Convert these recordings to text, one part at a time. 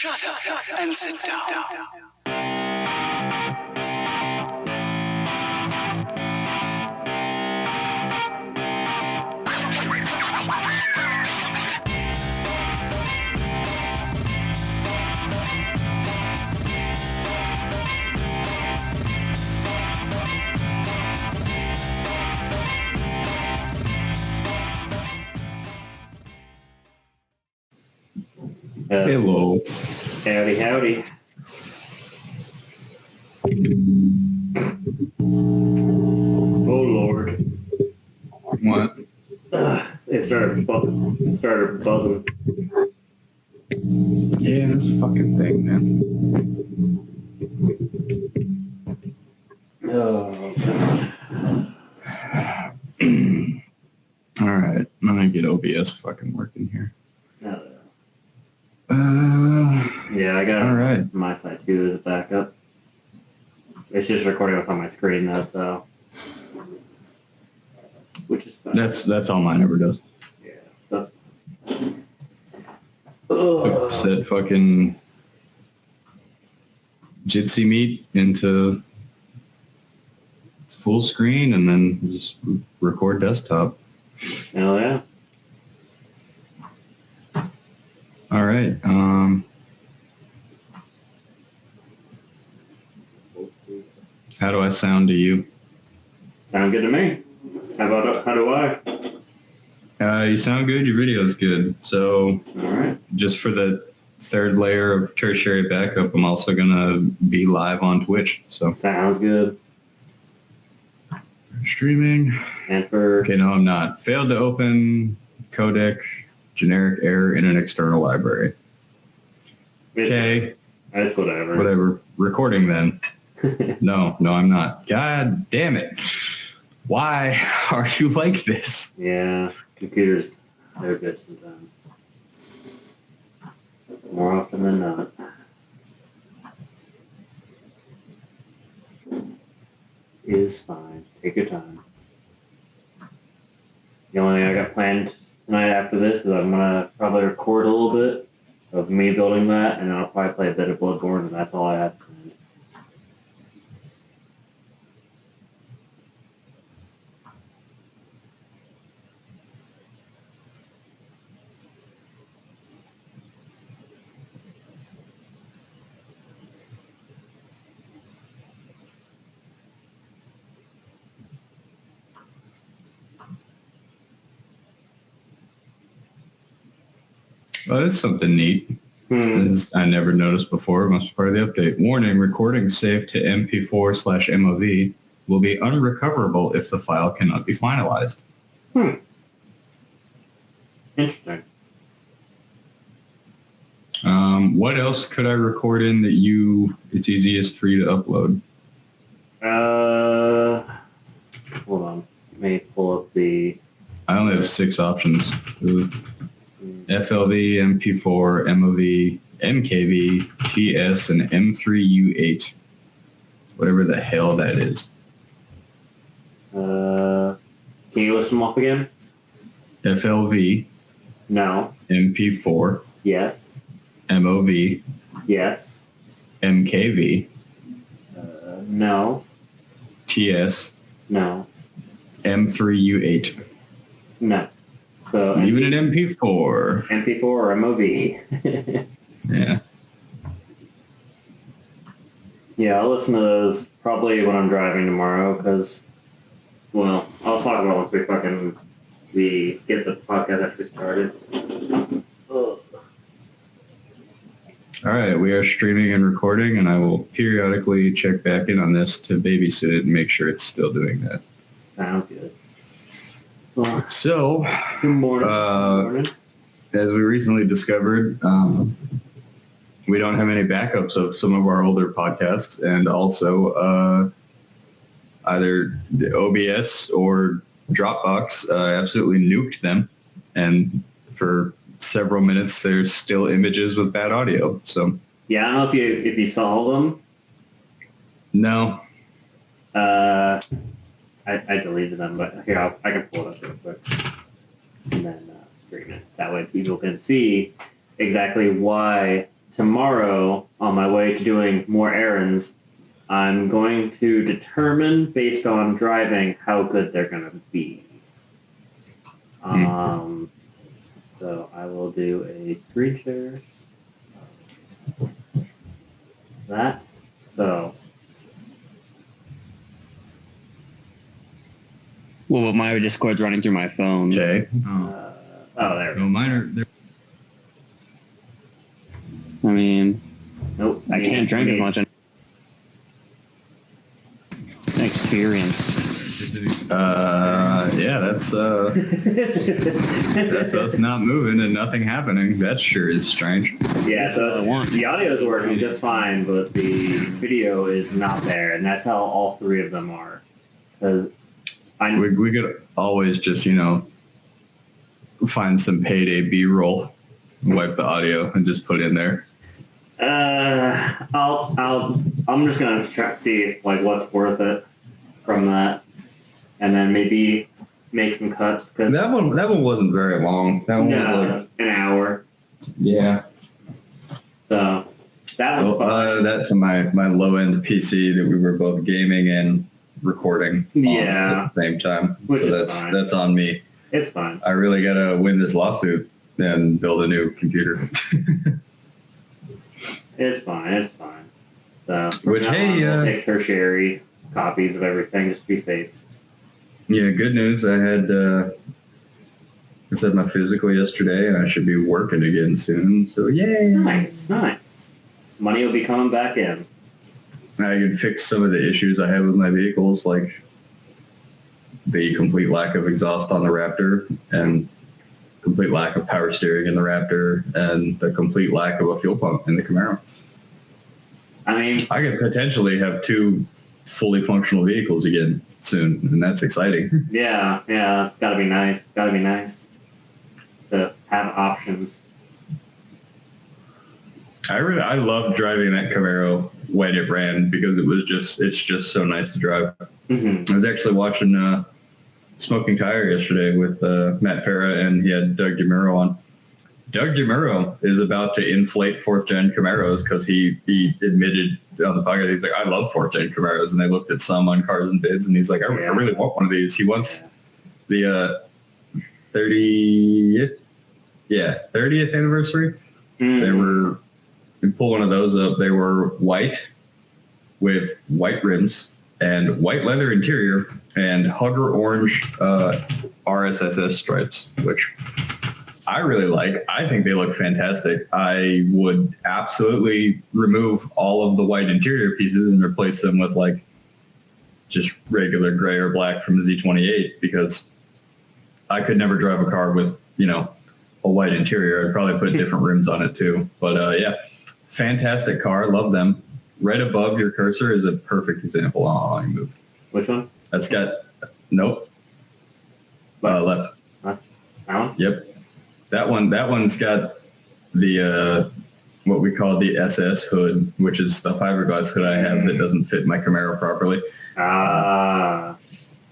Shut up and sit down. Hello. Howdy, howdy. Oh, Lord. What? It started buzzing. Yeah, this fucking thing, man. Oh, God. All right, I'm gonna get OBS fucking working here. Yeah, I got all right. my side too as a backup. It's just recording what's on my screen though, so which is fine. That's all mine ever does. Yeah, that's Set fucking Jitsi Meet into full screen and then just record desktop. hell yeah. All right. How do I sound to you? Sound good to me. How do I? You sound good. Your video's good. So, All right. just for the third layer of tertiary backup, I'm also gonna be live on Twitch. So Sounds good. streaming. And for Okay, no, I'm not. Failed to open codec. Generic error in an external library. Okay. It's whatever. Whatever. Recording then. No, I'm not. God damn it. Why are you like this? Yeah, computers, they're good sometimes. More often than not. It is fine. Take your time. The only thing I got planned tonight after this is I'm going to probably record a little bit of me building that, and then I'll probably play a bit of Bloodborne, and that's all I have planned. Well, that's something neat. This I never noticed before. It must be part of the update. Warning, recording saved to MP4/MOV will be unrecoverable if the file cannot be finalized. Interesting. What else could I record in that it's easiest for you to upload? Hold on. Let me pull up the... I only have 6 options. FLV, MP4, MOV, MKV, TS, and M3U8. Whatever the hell that is. Can you list them off again? FLV. No. MP4. Yes. MOV. Yes. MKV. No. TS. No. M3U8. No. So Even an MP4. MP4 or MOV. Yeah. Yeah, I'll listen to those probably when I'm driving tomorrow because, well, I'll talk about once we get the podcast actually started. Ugh. All right, we are streaming and recording, and I will periodically check back in on this to babysit it and make sure it's still doing that. Sounds good. Well, So, good morning. Good morning. as we recently discovered, we don't have any backups of some of our older podcasts, and also either the OBS or Dropbox absolutely nuked them, and for several minutes there's still images with bad audio. So Yeah, I don't know if you saw them. no. I deleted them, but here I can pull it up real quick and then screen it. That way people can see exactly why tomorrow, on my way to doing more errands, I'm going to determine, based on driving, how good they're going to be. So I will do a screen share. That. So. Well, my Discord's running through my phone. Okay. There we go. Mine are. I mean, Nope. I can't drink as much. Experience. Yeah, that's that's us not moving and nothing happening. That sure is strange. Yeah, so the audio is working just fine, but the video is not there, and that's how all three of them are. Because we could always just find some payday B-roll, wipe the audio, and just put it in there. I'm just gonna try to see what's worth it from that, and then maybe make some cuts. Cause that one wasn't very long. That one was like an hour. Yeah. So that one's fine. That to my low end PC that we were both gaming and recording on at the same time. Which so is fine. That's on me. It's fine. I really gotta win this lawsuit and build a new computer. It's fine. It's fine. So Which we'll take tertiary copies of everything just to be safe. Yeah, good news. I had I said my physical yesterday, and I should be working again soon. So yay! Nice. Money will be coming back in. I can fix some of the issues I have with my vehicles, like the complete lack of exhaust on the Raptor and complete lack of power steering in the Raptor and the complete lack of a fuel pump in the Camaro. I mean, I could potentially have two fully functional vehicles again soon, and that's exciting. Yeah, it's gotta be nice. Gotta be nice to have options. I loved driving that Camaro when it ran because it's just so nice to drive. Mm-hmm. I was actually watching Smoking Tire yesterday with Matt Farah, and he had Doug DeMuro on. Doug DeMuro is about to inflate fourth gen Camaros because he admitted on the podcast, he's like, I love fourth gen Camaros, and they looked at some on Cars and Bids, and he's like, I really want one of these. He wants the 30th anniversary. Mm. They were, you pull one of those up, they were white with white rims and white leather interior and hugger orange RSSS stripes, which I really like. I think they look fantastic. I would absolutely remove all of the white interior pieces and replace them with just regular gray or black from the Z28 because I could never drive a car with, a white interior. I'd probably put different rims on it too. But fantastic car. Love them. Right above your cursor is a perfect example. Oh, I moved. Which one? That's got, nope. Left. That one? Yep. That one's got the what we call the SS hood, which is the fiberglass hood I have that doesn't fit my Camaro properly.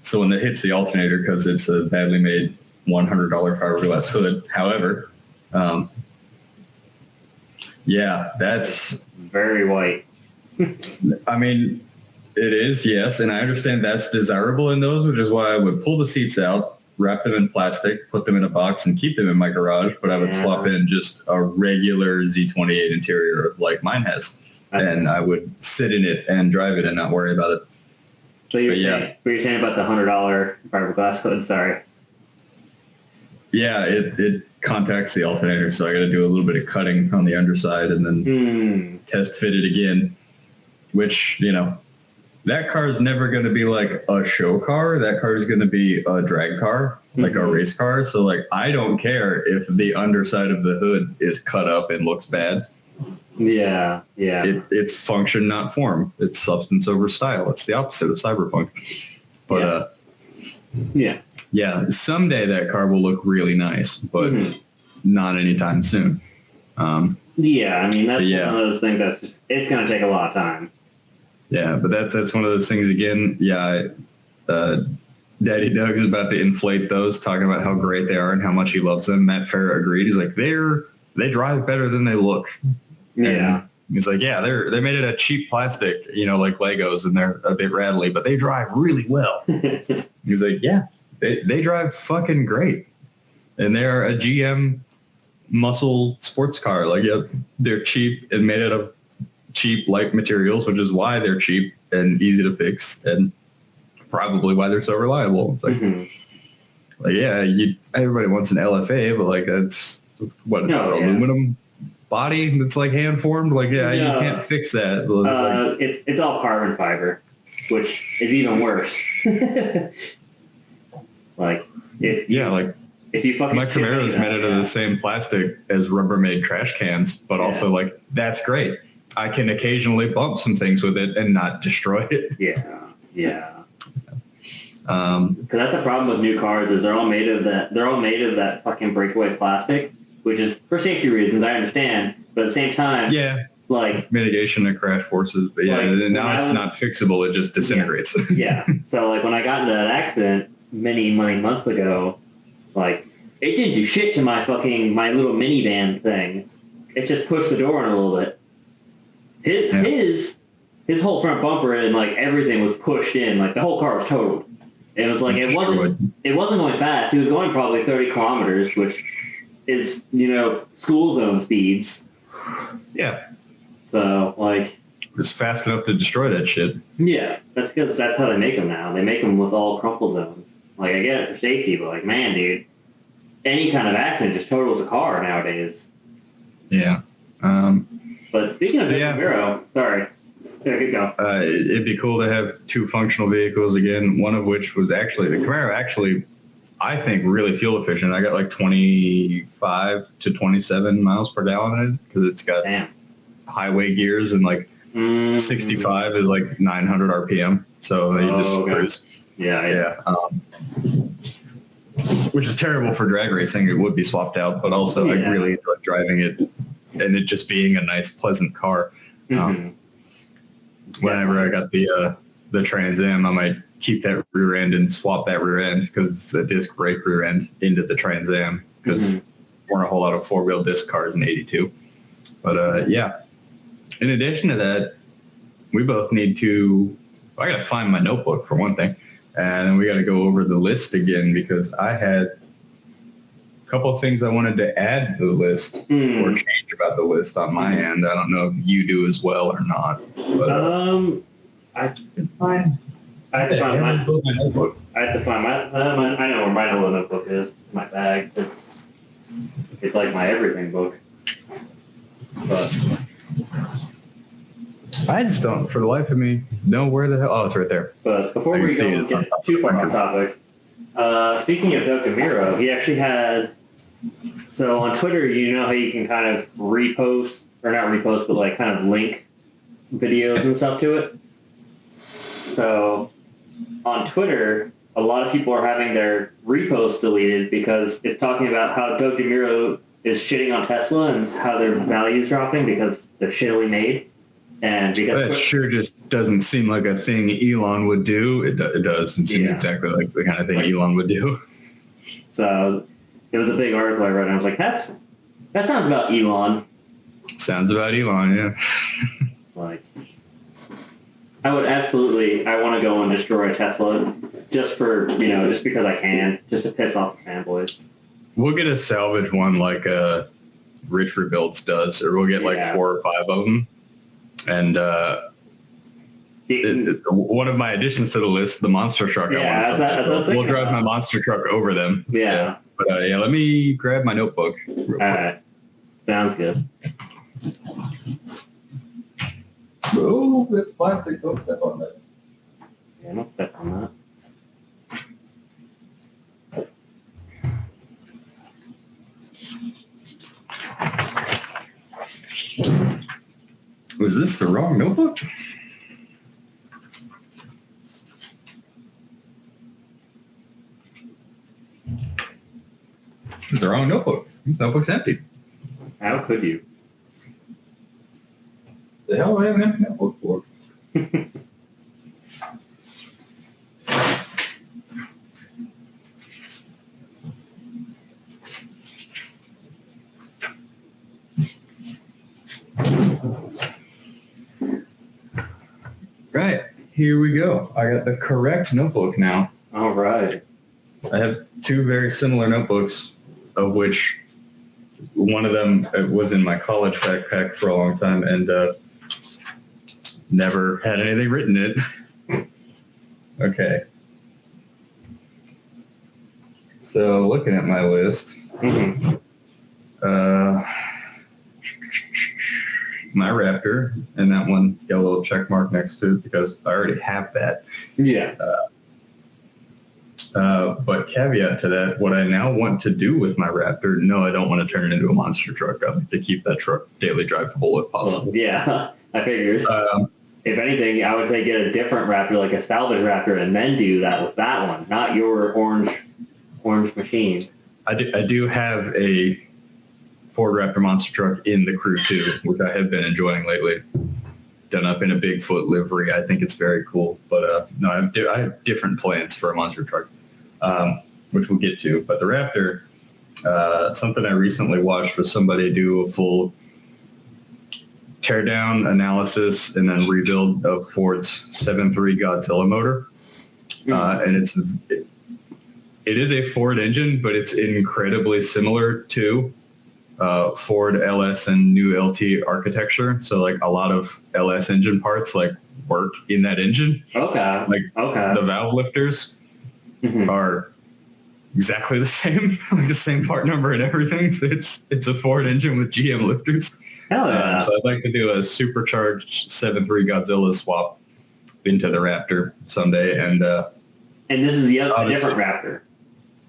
So when it hits the alternator, because it's a badly made $100 fiberglass hood. However, that's very white. I mean, it is, yes, and I understand that's desirable in those, which is why I would pull the seats out, wrap them in plastic, put them in a box, and keep them in my garage, but I would swap in just a regular Z28 interior like mine has, and I would sit in it and drive it and not worry about it. So you're saying about the $100 fiberglass hood, sorry. Yeah, it contacts the alternator, so I got to do a little bit of cutting on the underside and then test fit it again, which, that car is never going to be like a show car. That car is going to be a drag car, like a race car. So I don't care if the underside of the hood is cut up and looks bad. Yeah. It's function, not form. It's substance over style. It's the opposite of cyberpunk. But someday that car will look really nice, but not anytime soon. I mean, that's one of those things that's just, it's going to take a lot of time. Yeah, but that's one of those things again. Yeah, Daddy Doug is about to inflate those, talking about how great they are and how much he loves them. Matt Farah agreed. He's like, they drive better than they look. Yeah. And he's like, yeah, they made it a cheap plastic, like Legos, and they're a bit rattly, but they drive really well. He's like, yeah, they drive fucking great. And they're a GM muscle sports car. Like, yeah, they're cheap and made out of cheap, light materials, which is why they're cheap and easy to fix, and probably why they're so reliable. It's like, like yeah, everybody wants an LFA, but like that's aluminum body that's like hand formed. Like, yeah, you can't fix that. Like, it's all carbon fiber, which is even worse. Like, if you fucking my Camaro is made out of the same plastic as Rubbermaid trash cans, but also like that's great. I can occasionally bump some things with it and not destroy it. Yeah. Because that's the problem with new cars is they're all made of that fucking breakaway plastic, which is for safety reasons. I understand, but at the same time, like mitigation of crash forces. But now it's not fixable; it just disintegrates. Yeah. So like when I got into that accident many months ago, like it didn't do shit to my little minivan thing. It just pushed the door in a little bit. His whole front bumper and like everything was pushed in. Like the whole car was totaled. It was like it wasn't going fast. He was going probably 30 kilometers, which is school zone speeds. Yeah. So like it's fast enough to destroy that shit. Yeah, that's because that's how they make them now. They make them with all crumple zones. Like I get it for safety, but like man, dude, any kind of accident just totals a car nowadays. Yeah. But speaking of Camaro, sorry. Yeah, good go. It'd be cool to have two functional vehicles again, one of which was actually the Camaro I think really fuel efficient. I got like 25 to 27 miles per gallon in it because it's got highway gears and like 65 is like 900 RPM. So you just cruise. Yeah. Which is terrible for drag racing. It would be swapped out, but also I really enjoy driving it and it just being a nice, pleasant car. Whenever I got the Trans Am, I might keep that rear end and swap that rear end because it's a disc brake rear end into the Trans Am because there weren't a whole lot of four-wheel disc cars in '82. But in addition to that, we both need to. I got to find my notebook for one thing, and we got to go over the list again because I had a couple of things I wanted to add to the list or change about the list on my end. I don't know if you do as well or not. But, I have to find my notebook. I have to find I know where my little notebook is. My bag. It's like my everything book. But I just don't, for the life of me, know where the hell. Oh, it's right there. But before we go get too far off topic, speaking of Doug DeMiro, he actually had. So on Twitter, how you can kind of repost, or not repost, but like kind of link videos and stuff to it. So on Twitter, a lot of people are having their reposts deleted because it's talking about how Doug DeMiro is shitting on Tesla and how their value is dropping because they're shittily made. And because that sure just doesn't seem like a thing Elon would do. It does. It seems exactly like the kind of thing Elon would do. So it was a big article I read, and I was like, that sounds about Elon. Sounds about Elon, yeah. Like, I want to go and destroy a Tesla just because I can, just to piss off the fanboys. We'll get a salvage one like Rich Rebuilds does, or we'll get like 4 or 5 of them. And one of my additions to the list, the monster truck. We'll drive my monster truck over them. Yeah. But let me grab my notebook. All right. Sounds good. Oh, it's plastic. Don't step on that. Yeah, don't step on that. Was this the wrong notebook? It's the wrong notebook. This notebook's empty. How could you? The hell do I have an empty notebook for? here we go. I got the correct notebook now. All right. I have two very similar notebooks, of which one of them was in my college backpack for a long time and never had anything written in it. Okay. So looking at my list, my Raptor, and that one got a little check mark next to it because I already have that. Yeah. But caveat to that, what I now want to do with my Raptor, no, I don't want to turn it into a monster truck. I like to keep that truck daily drivable if possible. Well, yeah, I figured. If anything, I would say get a different Raptor, like a salvage Raptor, and then do that with that one, not your orange machine. I do have a Ford Raptor monster truck in the crew too, which I have been enjoying lately. Done up in a Bigfoot livery. I think it's very cool. But no, I have different plans for a monster truck, which we'll get to. But the Raptor, something I recently watched was somebody do a full teardown analysis and then rebuild of Ford's 7.3 Godzilla motor. And it is a Ford engine, but it's incredibly similar to Ford LS and new LT architecture. So like a lot of LS engine parts like work in that engine. Okay. Like okay. the valve lifters are exactly the same, like the same part number and everything. So it's a Ford engine with GM lifters. Hell yeah. So I'd like to do a supercharged 7.3 Godzilla swap into the Raptor someday. And this is the other different Raptor.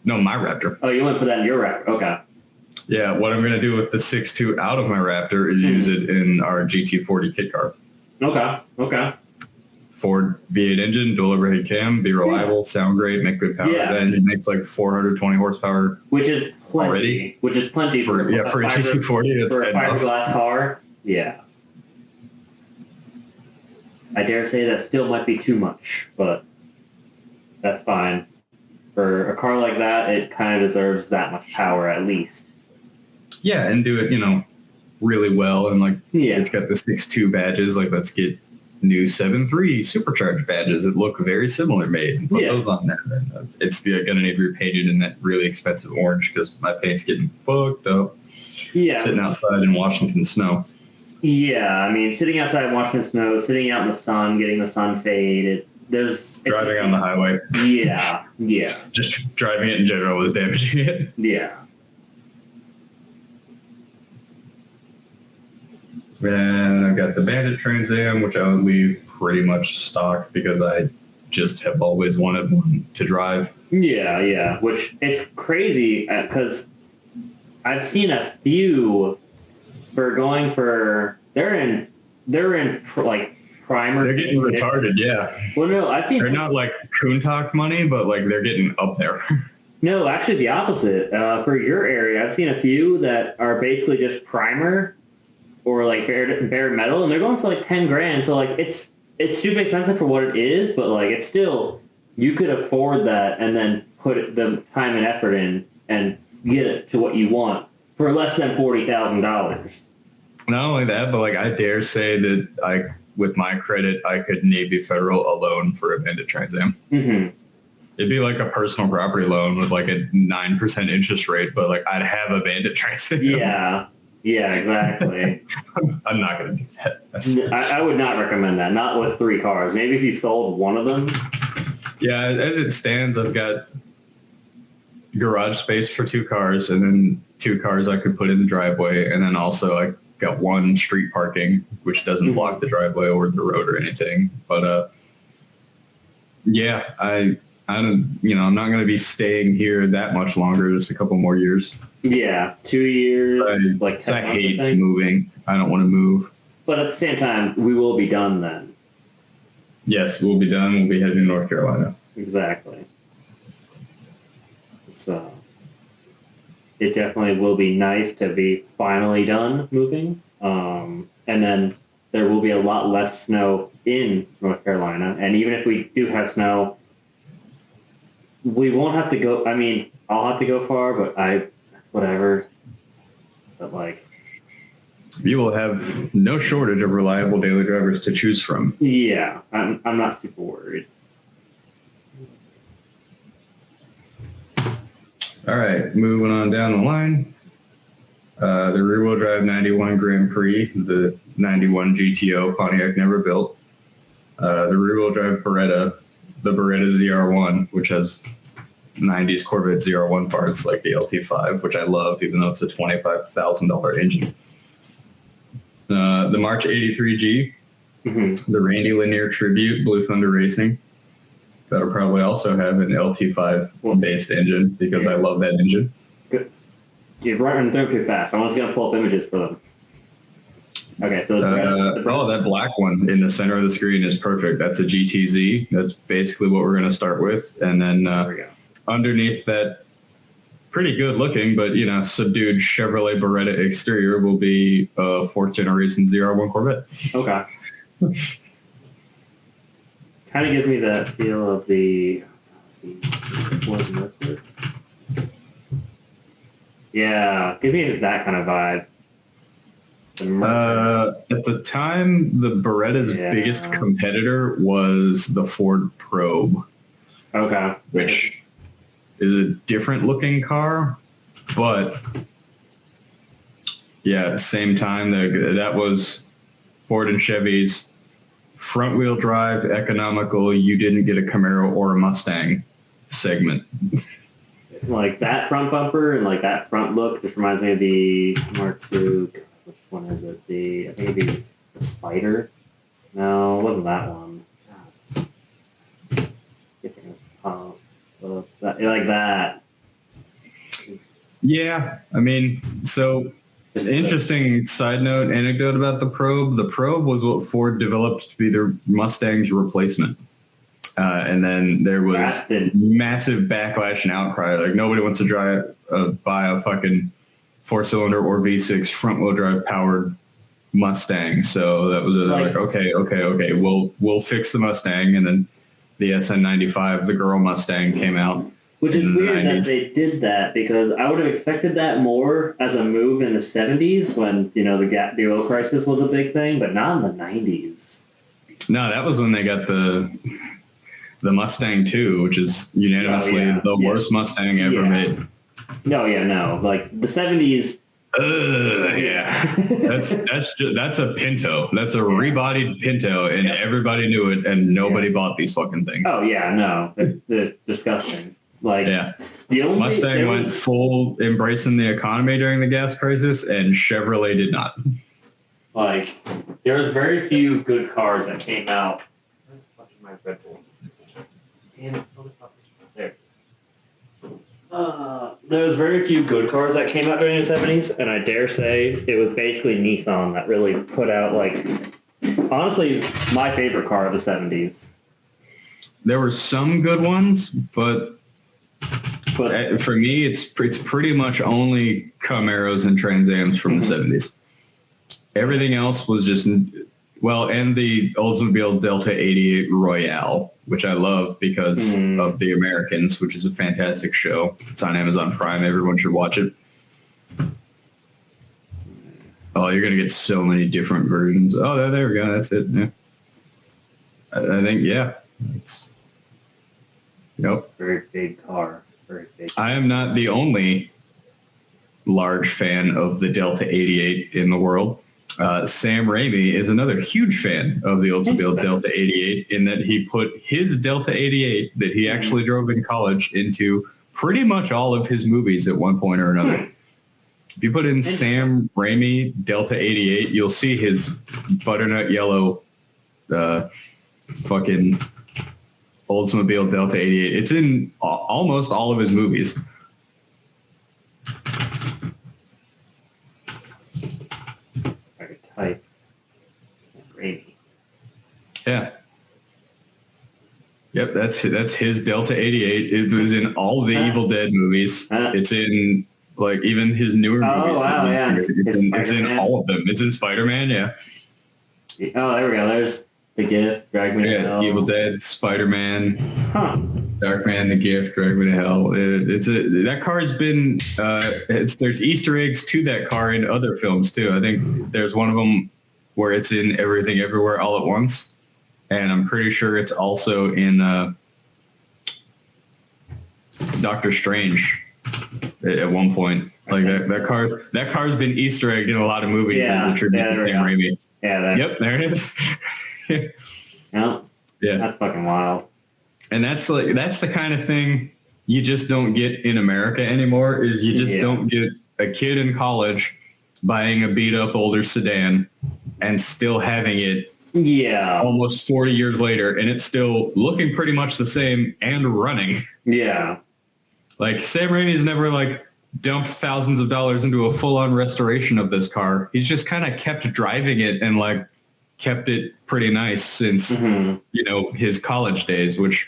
No, my Raptor. Oh, you want to put that in your Raptor? Okay. Yeah, what I'm going to do with the 6.2 out of my Raptor is use it in our GT40 kit car. Okay. Ford V8 engine, dual overhead cam, be reliable, sound great, make good power. Yeah. The engine makes like 420 horsepower. Which is plenty. Already? Which is plenty for a GT40. It's for a enough. fiberglass car. Yeah. I dare say that still might be too much, but that's fine. For a car like that, it kind of deserves that much power at least. Yeah, and do it, really well. And like, Yeah. it's got the 6.2 badges. Like, let's get new 7.3 supercharged badges that look very similar made and put those on there. And, it's going to need repainted in that really expensive orange because my paint's getting fucked up. Yeah. Sitting outside in Washington snow. Yeah, I mean, sitting outside in Washington snow, sitting out in the sun, getting the sun fade, driving on the highway. Yeah. Just driving it in general was damaging it. Yeah. And I've got the Bandit Trans Am, which I would leave pretty much stock because I just have always wanted one to drive. Yeah. Which it's crazy because I've seen a few they're in like primer. They're getting retarded, yeah. Well, no, I've seen. They're not like Countach money, but like they're getting up there. No, actually the opposite. For your area, I've seen a few that are basically just primer or like bare metal, and they're going for like $10,000. So like it's stupid expensive for what it is, but like it's still, you could afford that and then put the time and effort in and get it to what you want for less than $40,000. Not only that, but like I dare say that with my credit, I could Navy Federal a loan for a Bandit Trans Am. Mm-hmm. It'd be like a personal property loan with like a 9% interest rate, but like I'd have a Bandit Trans Am. Yeah, exactly. I'm not going to do that. I would not recommend that. Not with 3 cars. Maybe if you sold one of them. Yeah, as it stands, I've got garage space for 2 cars and then 2 cars I could put in the driveway. And then also I got 1 street parking, which doesn't block the driveway or the road or anything. But yeah, I'm not going to be staying here that much longer, just a couple more years. Yeah, 2 years. I hate moving. I don't want to move. But at the same time, we will be done then. Yes, we'll be done. We'll be heading to North Carolina. Exactly. So it definitely will be nice to be finally done moving. And then there will be a lot less snow in North Carolina. And even if we do have snow, we won't have to go. I mean, I'll have to go far, but whatever. But like, you will have no shortage of reliable daily drivers to choose from. Yeah, I'm not super worried. All right, moving on down the line. The rear-wheel drive 91 Grand Prix, the 91 GTO Pontiac never built. The rear-wheel drive Beretta, the Beretta ZR1, which has 90s Corvette ZR1 parts like the LT5, which I love, even though it's a $25,000 engine. The March 83G, the Randy Lanier Tribute Blue Thunder Racing. That'll probably also have an LT5 based engine because I love that engine. Good. You're running through too fast. I'm just going to pull up images for them. Okay, so that black one in the center of the screen is perfect. That's a GTZ. That's basically what we're going to start with. And then underneath that pretty good looking, but subdued Chevrolet Beretta exterior will be a fourth generation ZR1 Corvette. Okay. Kind of gives me the feel of yeah, gives me that kind of vibe. At the time, the Beretta's biggest competitor was the Ford Probe. Okay. Which is a different looking car, but at the same time, that was Ford and Chevy's front wheel drive, economical, you didn't get a Camaro or a Mustang segment. Like that front bumper and like that front look just reminds me of the Mark II. Which one is it? I think it'd be the Spider. No, it wasn't that one. Like that. Yeah, I mean, so interesting side note anecdote about the Probe. The Probe was what Ford developed to be their Mustang's replacement. And then there was massive backlash and outcry. Like nobody wants to buy a fucking 4-cylinder or V6 front-wheel drive powered Mustang. So that was like okay, we'll fix the Mustang. And then the SN95, the girl Mustang, came out. Which is weird that they did that because I would have expected that more as a move in the 70s when, the oil crisis was a big thing, but not in the 90s. No, that was when they got the Mustang 2, which is unanimously the worst Mustang ever made. No. Like the 70s. That's a Pinto. That's a rebodied Pinto, and everybody knew it, and nobody bought these fucking things. Oh yeah, no, they're disgusting. Like the only Mustang went full embracing the economy during the gas crisis, and Chevrolet did not. Like there was very few good cars that came out. Where's the fucking my Red Bull? Damn it! There. There was very few good cars that came out during the 70s, and I dare say it was basically Nissan that really put out, like, honestly, my favorite car of the 70s. There were some good ones, but for me, it's pretty much only Camaros and Trans Ams from the 70s. Everything else was just, and the Oldsmobile Delta 88 Royale, which I love because of The Americans, which is a fantastic show. It's on Amazon Prime. Everyone should watch it. Oh, you're going to get so many different versions. Oh, there we go. That's it. Yeah. I think, it's... Nope. Very big car. Very big. I am not the only large fan of the Delta 88 in the world. Sam Raimi is another huge fan of the Oldsmobile Delta 88 in that he put his Delta 88 that he actually drove in college into pretty much all of his movies at one point or another. If you put in Sam Raimi Delta 88, you'll see his butternut yellow fucking Oldsmobile Delta 88. It's in almost all of his movies. Type. Raimi. Yeah. Yep, that's his Delta 88. It was in all the Evil Dead movies. It's in even his newer movies. Wow, yeah. It's in all of them. It's in Spider-Man, yeah. Oh, there we go. There's The Gift, Drag Me to Hell. Evil Dead, Spider-Man. Huh. Darkman, The Gift, Drag Me to Hell. That car's been there's Easter eggs to that car in other films too. I think there's one of them where it's in Everything Everywhere All at Once, and I'm pretty sure it's also in Doctor Strange at one point. Like that car's been Easter egged in a lot of movies as a tribute to Sam Raimi. Yeah. Yep, there it is. Yeah. Yeah, That's fucking wild. and that's the kind of thing you just don't get in America anymore. Is you just don't get a kid in college buying a beat up older sedan and still having it almost 40 years later, and it's still looking pretty much the same and running. Yeah. Like Sam Raimi's never like dumped thousands of dollars into a full on restoration of this car. He's just kind of kept driving it and like kept it pretty nice since his college days, which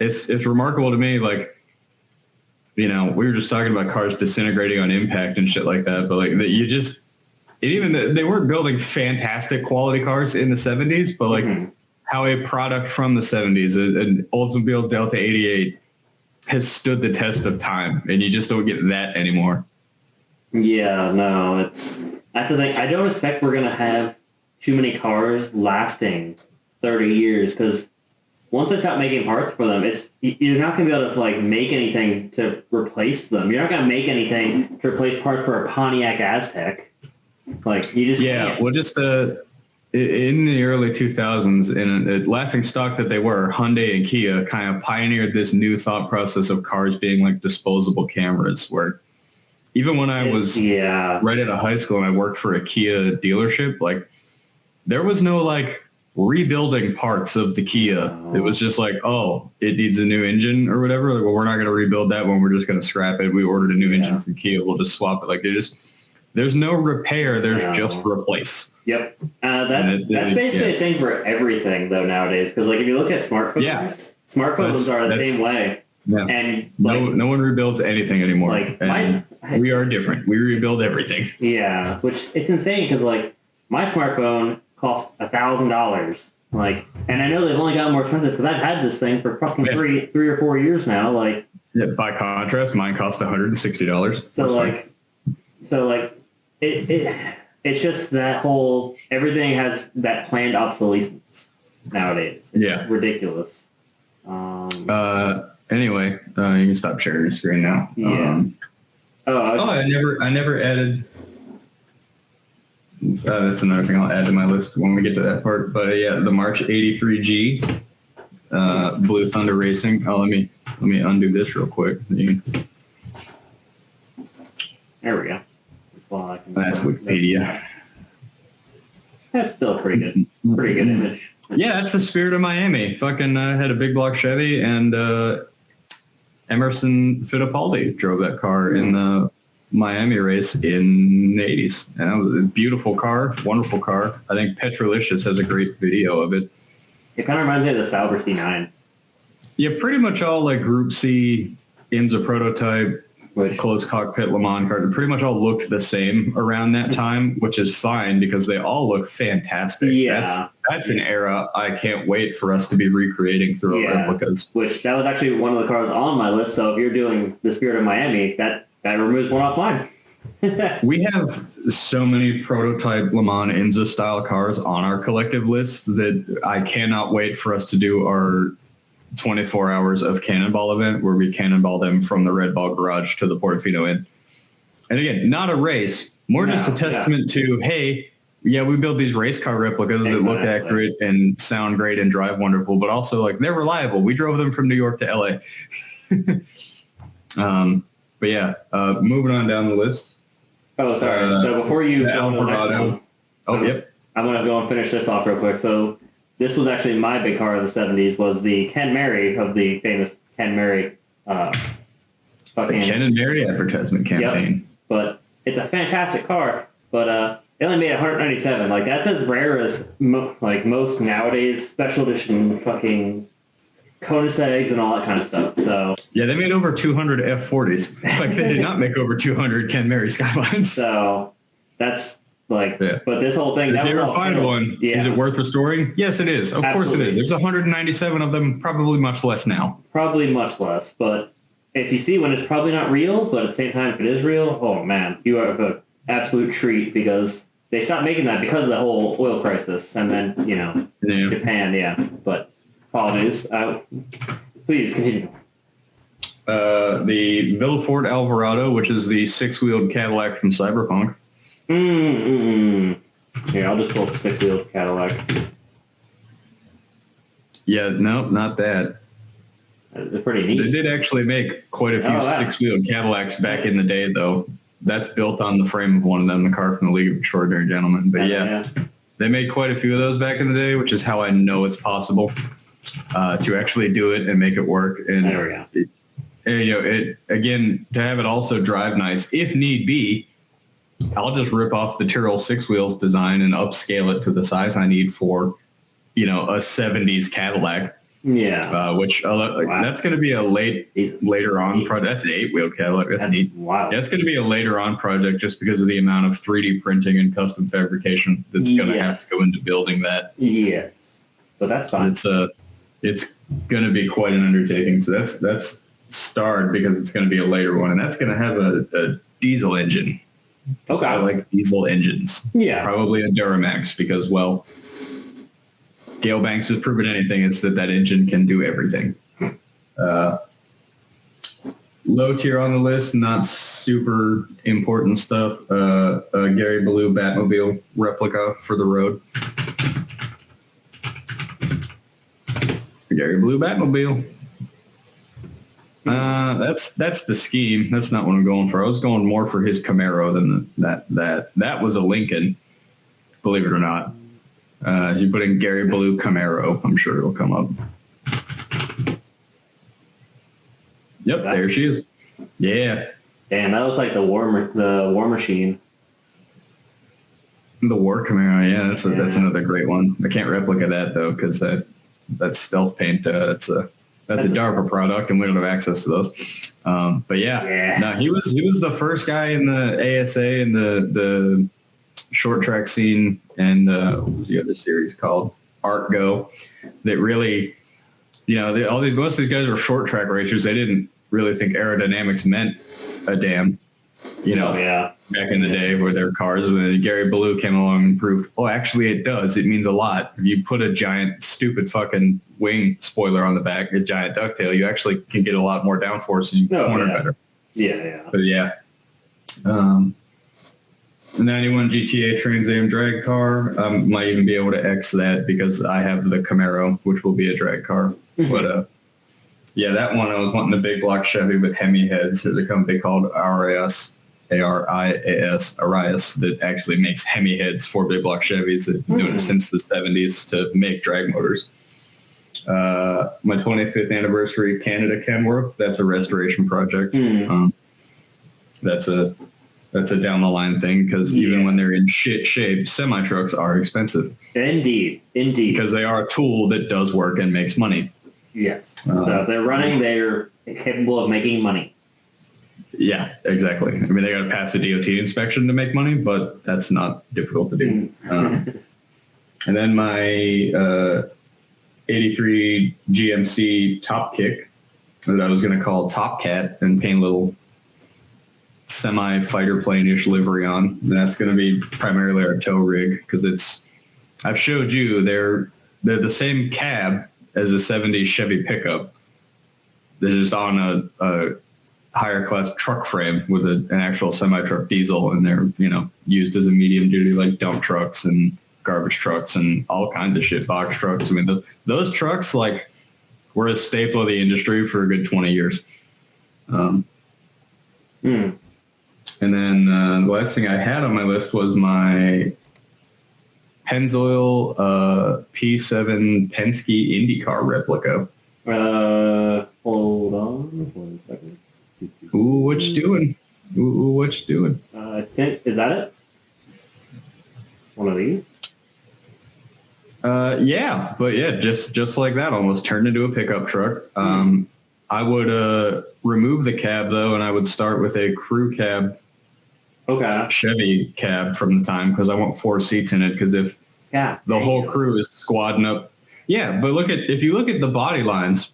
it's remarkable to me. Like, we were just talking about cars disintegrating on impact and shit like that, but like they weren't building fantastic quality cars in the 70s, but like how a product from the 70s, an Oldsmobile Delta 88, has stood the test of time, and you just don't get that anymore. Yeah, no, that's the thing. I don't expect we're gonna have too many cars lasting 30 years, because once they stop making parts for them, you're not gonna be able to like make anything to replace them. You're not gonna make anything to replace parts for a Pontiac Aztec. Like you just can't. Well, just in the early 2000s, in a laughing stock that they were, Hyundai and Kia kind of pioneered this new thought process of cars being like disposable cameras, where even when I was right out of high school and I worked for a Kia dealership, like there was no like rebuilding parts of the Kia. It was just like, oh, it needs a new engine or whatever. Like, well, we're not going to rebuild that one. We're just going to scrap it. We ordered a new engine from Kia. We'll just swap it. Like there's no repair. There's just replace. Yep. That's basically the thing for everything, though, nowadays. Because, like, if you look at smartphones, smartphones are the same way. Yeah. And like, no one rebuilds anything anymore. Like, we are different. We rebuild everything. Yeah, which it's insane because, like, my smartphone costs $1,000. Like, and I know they've only gotten more expensive because I've had this thing for fucking three or 4 years now. Like, by contrast, mine cost $160. So like, it's just that whole, everything has that planned obsolescence nowadays. It's ridiculous. Anyway, you can stop sharing your screen now. Yeah. I never added. That's another thing I'll add to my list when we get to that part. But the March 83G, Blue Thunder Racing. Oh, let me undo this real quick. There we go. That's Wikipedia. That's still a pretty good image. Yeah, that's the spirit of Miami. Fucking had a big block Chevy, and Emerson Fittipaldi drove that car in the Miami race in the 80s. And it was a beautiful car, wonderful car. I think Petrolicious has a great video of it. It kind of reminds me of the Sauber C9. Yeah, pretty much all like Group C, IMSA prototype, closed cockpit Le Mans car, pretty much all looked the same around that time, which is fine because they all look fantastic. Yeah. That's an era I can't wait for us to be recreating through replicas. Which that was actually one of the cars on my list. So if you're doing the Spirit of Miami, that removes one off mine. We have so many prototype Le Mans IMSA style cars on our collective list that I cannot wait for us to do our 24 hours of Cannonball event where we cannonball them from the Red Ball Garage to the Portofino Inn. And again, not a race, more just a testament to, hey, we build these race car replicas that look accurate and sound great and drive wonderful, but also like they're reliable. We drove them from New York to LA. But moving on down the list. Oh, sorry. So before you go to the next one, I'm going to go and finish this off real quick. So this was actually my big car of the 70s, was the Ken Mary of the famous Ken Mary. The Ken and Mary advertisement campaign. Yep. But it's a fantastic car, but it only made 197. Like, that's as rare as most nowadays special edition fucking Koenigseggs and all that kind of stuff. So yeah, they made over 200 F40s. Like, they did not make over 200 Ken Mary Skylines. So that's Like, Yeah. but this whole thing. If That you was ever all find killed. one, Yeah. is it worth restoring? Yes, it is. Of course it Absolutely. is. There's 197 of them, probably much less now. Probably much less, but if you see one, it's probably not real. But at the same time, if it is real, oh man, you have an absolute treat because they stopped making that because of the whole oil crisis, and then Yeah. Japan, yeah. But apologies. Please continue. The Villefort Alvarado, which is the 6-wheeled Cadillac from Cyberpunk. Here, I'll just pull up the 6-wheeled Cadillac. Yeah, nope, not that. They're pretty neat. They did actually make quite a few 6-wheeled Cadillacs back in the day, though. That's built on the frame of one of them, the car from the League of Extraordinary Gentlemen. But yeah, they made quite a few of those back in the day, which is how I know it's possible to actually do it and make it work. And there we go. It again, to have it also drive nice, if need be, I'll just rip off the Tyrrell 6-wheels design and upscale it to the size I need for, a 70s Cadillac. Yeah. Which that's going to be a later on project. That's an 8-wheel Cadillac. That's neat. Wow. Yeah, it's going to be a later on project just because of the amount of 3D printing and custom fabrication that's going to have to go into building that. Yes, but that's fine. It's going to be quite an undertaking. So that's starred because it's going to be a later one, and that's going to have a diesel engine. Okay. I like diesel engines. Yeah. Probably a Duramax because, well, Gale Banks has proven anything. It's that engine can do everything. Low tier on the list, not super important stuff. A Gary Ballou Batmobile replica for the road. Gary Ballou Batmobile. That's the scheme. That's not what I'm going for. I was going more for his Camaro than that was a Lincoln, believe it or not. You put in Gary Ballou Camaro, I'm sure it'll come up. Yep, there she is. Yeah. Damn, that looks like the war machine. The War Camaro, yeah, that's another great one. I can't replicate that though, because that's stealth paint. That's a DARPA product, and we don't have access to those. But yeah. No, he was the first guy in the ASA and the short track scene, and what was the other series called? Art Go. That really, most of these guys were short track racers. They didn't really think aerodynamics meant a damn. Back in the day where their cars, when Gary Ballou came along and proved, actually it does. It means a lot. If you put a giant, stupid fucking wing spoiler on the back, a giant ducktail, you actually can get a lot more downforce and you can corner better. Yeah. But yeah. The 91 GTA Trans Am drag car. Might even be able to X that because I have the Camaro, which will be a drag car. Mm-hmm. But yeah, that one I was wanting the big block Chevy with Hemi heads. There's a company called Arias, Arias, that actually makes Hemi heads for big block Chevys. They've been doing it since the 70s to make drag motors. My 25th anniversary Canada Kenworth. That's a restoration project. That's a down the line thing because even when they're in shit shape, semi trucks are expensive. Indeed. Because they are a tool that does work and makes money. Yes. So if they're running, they're capable of making money. Yeah, exactly. I mean, they got to pass a DOT inspection to make money, but that's not difficult to do. And then my 83 GMC Top Kick that I was going to call Top Cat and paint a little semi-fighter plane-ish livery on. And that's going to be primarily our tow rig because I've showed you, they're the same cab as a 70s Chevy pickup. They're just on a higher class truck frame with an actual semi-truck diesel, and they're used as a medium duty like dump trucks and garbage trucks and all kinds of shit, box trucks. I mean, those trucks were a staple of the industry for a good 20 years. And then the last thing I had on my list was my Pennzoil P7 Penske IndyCar replica. Hold on 1 second. Ooh, what you doing? Ooh, what you doing? Is that it? One of these? Yeah, but yeah, just like that, almost turned into a pickup truck. I would remove the cab though, and I would start with a crew cab Okay. Chevy cab from the time because I want 4 seats in it. Because if Yeah. the whole crew is squadding up, yeah. But if you look at the body lines,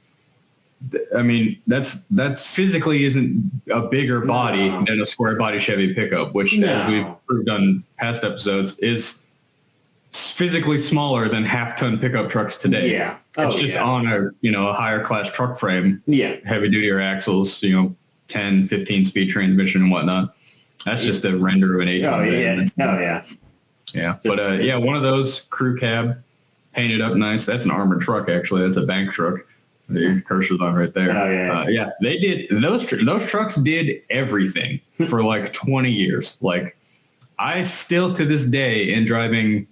I mean that physically isn't a bigger body than a square body Chevy pickup, which as we've proved on past episodes is physically smaller than half-ton pickup trucks today. Yeah. It's just on a higher class truck frame. Yeah. Heavy duty axles, 10, 15 speed transmission and whatnot. That's just a render of an 8-ton. Yeah. But one of those crew cab painted up nice. That's an armored truck actually. That's a bank truck. The cursor's on right there. They did those trucks did everything for like 20 years. Like I still to this day in driving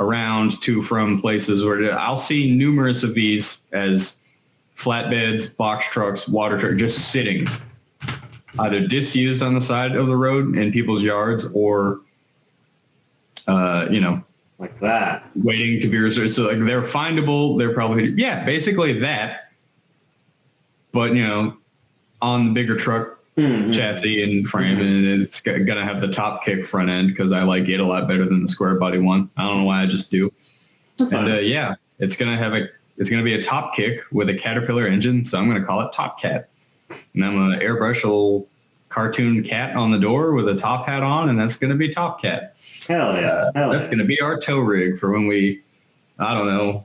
around to from places where I'll see numerous of these as flatbeds, box trucks, water trucks just sitting either disused on the side of the road in people's yards or like that, waiting to be reserved. So like they're findable. They're probably basically that, but on the bigger truck chassis and frame, and it's gonna have the top kick front end because I like it a lot better than the square body one. I don't know why, I just do. It's gonna be a top kick with a Caterpillar engine, so I'm gonna call it Top Cat, and I'm gonna airbrush a little cartoon cat on the door with a top hat on, and that's gonna be Top Cat. Hell yeah. That's going to be our tow rig for when we, I don't know,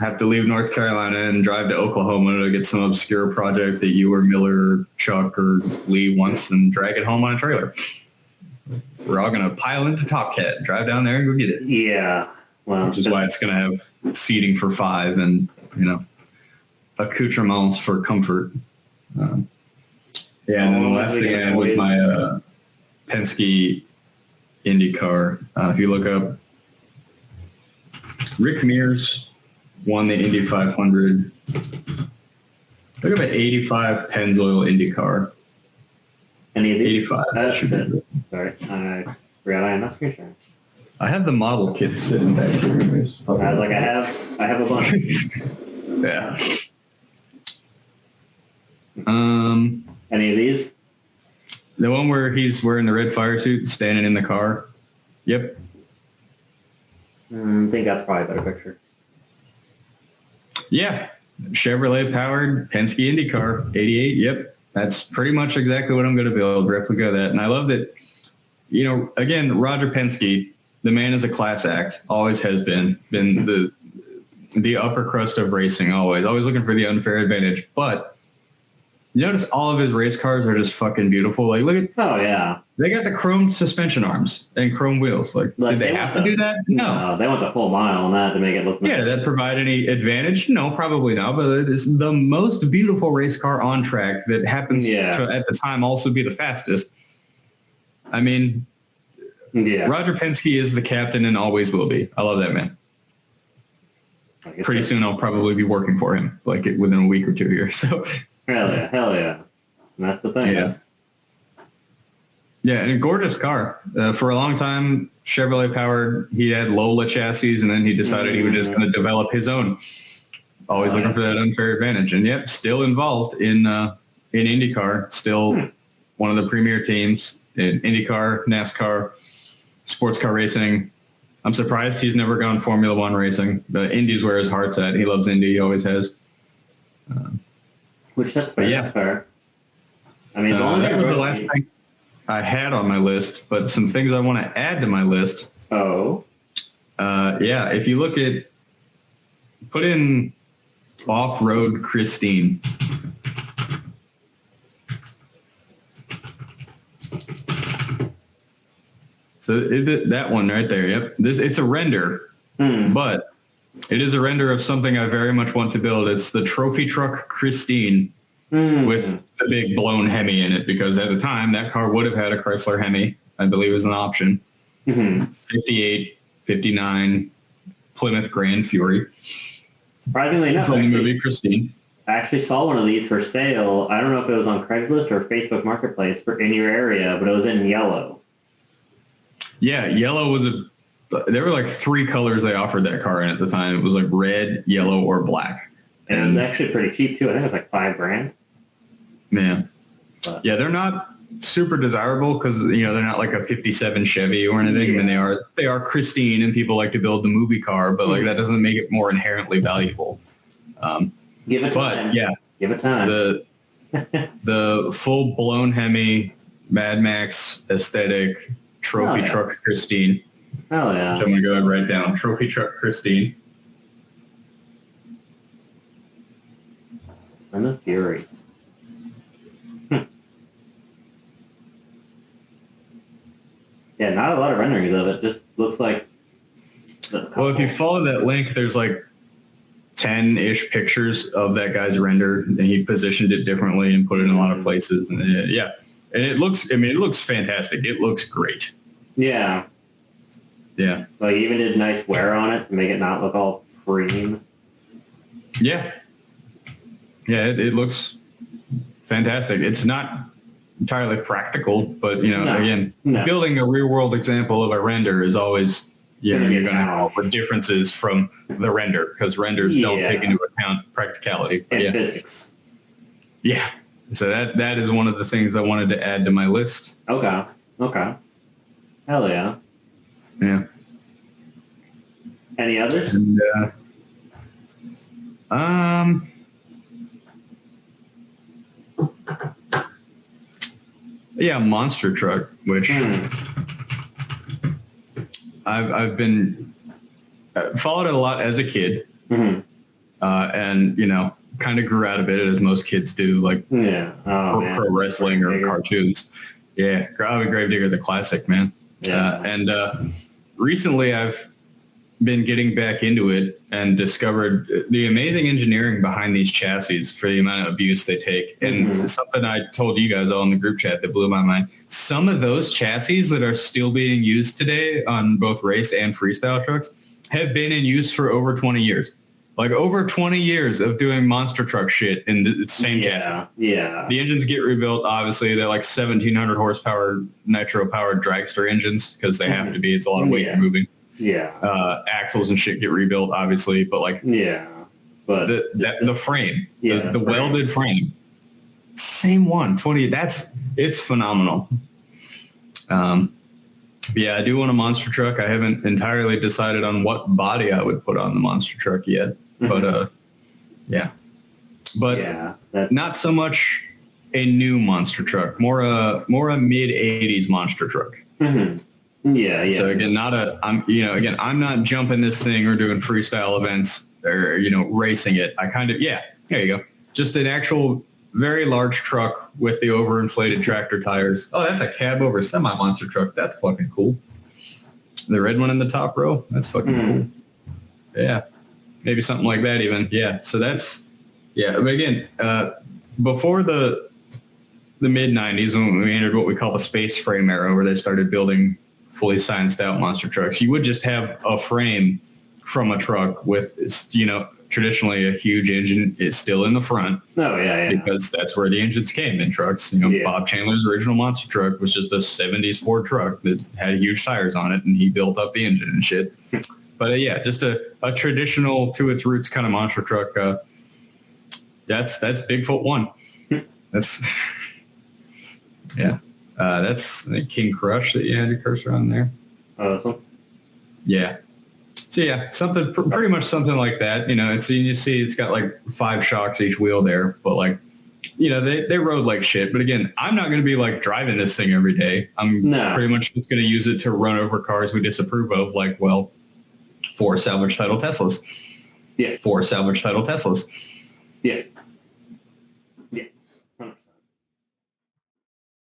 have to leave North Carolina and drive to Oklahoma to get some obscure project that you or Miller, Chuck, or Lee wants and drag it home on a trailer. We're all going to pile into Top Cat, drive down there and go get it. Yeah. Well, which is why it's going to have seating for 5 and, accoutrements for comfort. And then the last thing I had was my Penske IndyCar. If you look up, Rick Mears won the Indy 500. Look up an 85 Pennzoil IndyCar. Any of these? 85. Sorry, I forgot I had enough screen sharing. I have the model kit sitting back here. I was like, I have a bunch. Yeah. Any of these? The one where he's wearing the red fire suit, standing in the car. Yep. I think that's probably a better picture. Yeah. Chevrolet powered Penske IndyCar 88. Yep. That's pretty much exactly what I'm going to build. Replica of that. And I love that, again, Roger Penske, the man is a class act. Always has been the upper crust of racing. Always looking for the unfair advantage. But you notice all of his race cars are just fucking beautiful. Like, look at they got the chrome suspension arms and chrome wheels. Like did they have to do that? No, they went the full mile on that to make it look nice. Yeah, did that provide any advantage? No, probably not. But it's the most beautiful race car on track that happens to, at the time, also be the fastest. I mean, Roger Penske is the captain and always will be. I love that man. Pretty soon I'll probably be working for him, like within a week or two here. So. Hell yeah. And that's the thing. Yeah, and a gorgeous car. For a long time, Chevrolet powered. He had Lola chassis, and then he decided he was just going to develop his own. Always looking for that unfair advantage. And still involved in IndyCar. Still one of the premier teams in IndyCar, NASCAR, sports car racing. I'm surprised he's never gone Formula One racing. The Indy's where his heart's at. He loves Indy. He always has. Which that's fair. That's fair. I mean, that was the last thing I had on my list, but some things I want to add to my list. If you look at, put in off-road Christine. So that one right there. Yep. It's a render, but it is a render of something I very much want to build. It's the trophy truck Christine with the big blown Hemi in it, because at the time that car would have had a Chrysler Hemi, I believe, as an option. 58, 59 Plymouth Grand Fury. Surprisingly enough, from the movie Christine. I actually saw one of these for sale. I don't know if it was on Craigslist or Facebook Marketplace in your area, but it was in yellow. Yeah, yellow was there were like 3 colors they offered that car in at the time. It was like red, yellow, or black. And it was actually pretty cheap too. I think it was like $5,000. Man. But. Yeah, they're not super desirable because they're not like a '57 Chevy or anything. Yeah. I mean, they are pristine, and people like to build the movie car, but like that doesn't make it more inherently valuable. Give it time. But yeah, Give it time. the full blown Hemi Mad Max aesthetic trophy truck Christine. Oh yeah. Which I'm gonna go ahead and write down trophy truck Christine. I'm a Fury. Yeah, not a lot of renderings of it. Just looks like. Well, if you follow that link, there's like 10-ish pictures of that guy's render, and he positioned it differently and put it in a lot of places. And and it looks. I mean, it looks fantastic. It looks great. Yeah. Yeah. Like, even did nice wear on it to make it not look all cream. Yeah. Yeah, it looks fantastic. It's not entirely practical, but building a real world example of a render is always you're going to have differences from the render because renders don't take into account practicality. But and physics. Yeah. So that is one of the things I wanted to add to my list. Okay. Hell yeah. Yeah. Any others? And, yeah, monster truck, which I've been followed it a lot as a kid, and kind of grew out of it as most kids do, like pro wrestling or cartoons. Yeah, Gravedigger, the classic, man. Yeah, and recently I've been getting back into it and discovered the amazing engineering behind these chassis for the amount of abuse they take. And something I told you guys all in the group chat that blew my mind. Some of those chassis that are still being used today on both race and freestyle trucks have been in use for over 20 years. Like over 20 years of doing monster truck shit in the same chassis. Yeah. The engines get rebuilt. Obviously, they're like 1,700 horsepower nitro-powered dragster engines because they have to be. It's a lot of weight moving. Yeah. Axles and shit get rebuilt, obviously, but like but the frame, the frame. welded frame, same one. 20. It's phenomenal. I do want a monster truck. I haven't entirely decided on what body I would put on the monster truck yet, but not so much a new monster truck, more a mid '80s monster truck. Yeah. So again, I'm not jumping this thing or doing freestyle events or, racing it. I kind of, there you go. Just an actual very large truck with the overinflated tractor tires. Oh, that's a cab over semi monster truck. That's fucking cool. The red one in the top row. That's fucking cool. Yeah. Maybe something like that even. Yeah. So that's, But again, before the mid '90s, when we entered what we call the space frame era, where they started building fully scienced out monster trucks, you would just have a frame from a truck with, traditionally a huge engine is still in the front. Oh, yeah. Because that's where the engines came in trucks. Bob Chandler's original monster truck was just a 70s Ford truck that had huge tires on it, and he built up the engine and shit. But just a traditional to its roots kind of monster truck. That's Bigfoot 1. That's that's the King Crush that you had your cursor on there. Awesome. Yeah. So something pretty much something like that. You see it's got like 5 shocks each wheel there, but like, they rode like shit. But again, I'm not going to be like driving this thing every day. I'm pretty much just going to use it to run over cars we disapprove of, like, 4 salvage title Teslas. Yeah. 4 salvage title Teslas. Yeah.